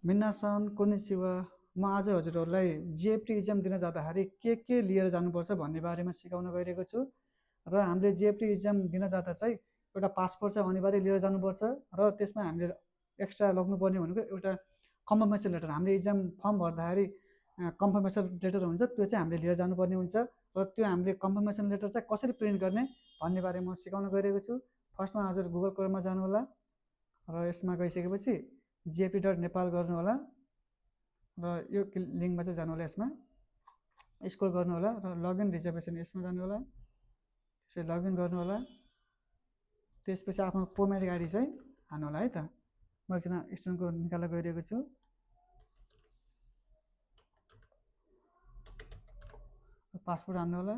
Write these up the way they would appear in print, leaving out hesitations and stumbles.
मिन्नासन konnichiwa. म आज हजुरहरूलाई जिएफटी इक्जाम दिन जाँदाखेरि के लिएर जानुपर्छ भन्ने बारेमा सिकाउन गइरहेको छु। र हामीले जिएफटी इक्जाम दिन जाँदा चाहिँ एउटा पासपोर्ट चाहिँ अनिवार्य लिएर जानुपर्छ। र त्यसमा हामीले एक्स्ट्रा लग्नुपर्ने भनेको एउटा कन्फर्मेसन लेटर। हामीले इक्जाम फर्म भर्दाखेरि कन्फर्मेसन लेटर हुन्छ, त्यो चाहिँ हामीले लिएर जानुपर्ने हुन्छ। र त्यो हामीले कन्फर्मेसन लेटर चाहिँ कसरी प्रिन्ट गर्ने भन्ने बारेमा म सिकाउन गइरहेको छु। फर्स्टमा हजुर गुगल क्रोममा जानु होला र यसमा गइसकेपछि gfp.नेपाल गर्नु होला र यो लिङ्कमा चाहिँ जानु होला। यसमा स्क्रोल गर्नु होला र लगइन रिजर्भेसन यसमा जानु होला। त्यसपछि लगइन गर्नु होला। त्यसपछि आफ्नो पोमेट गाडी चाहिँ हाल्नु होला है त। म एकजना स्टुडेन्टको निकालेर गइरहेको छु। पासपोर्ट हाल्नु होला।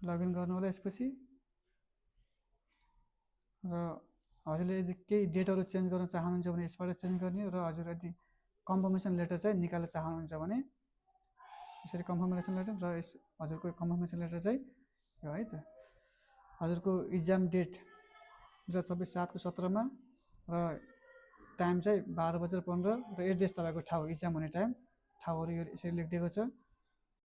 लगइन गर्नु होला यसपछि। र हजुरले यदि केही डेटहरू चेन्ज गर्न चाहनुहुन्छ भने यसबाट चेन्ज गर्ने। र हजुर यदि कन्फर्मेसन लेटर चाहिँ निकाल्न चाहनुहुन्छ भने यसरी कन्फर्मेसन लेटर र यस हजुरको कन्फर्मेसन लेटर चाहिँ यो है त। हजुरको इक्जाम डेट 2026/7/17 र टाइम चाहिँ 12:15 र एड्रेस तपाईँको ठाउँ इक्जाम हुने टाइम ठाउँहरू यो यसरी लेखिदिएको छ।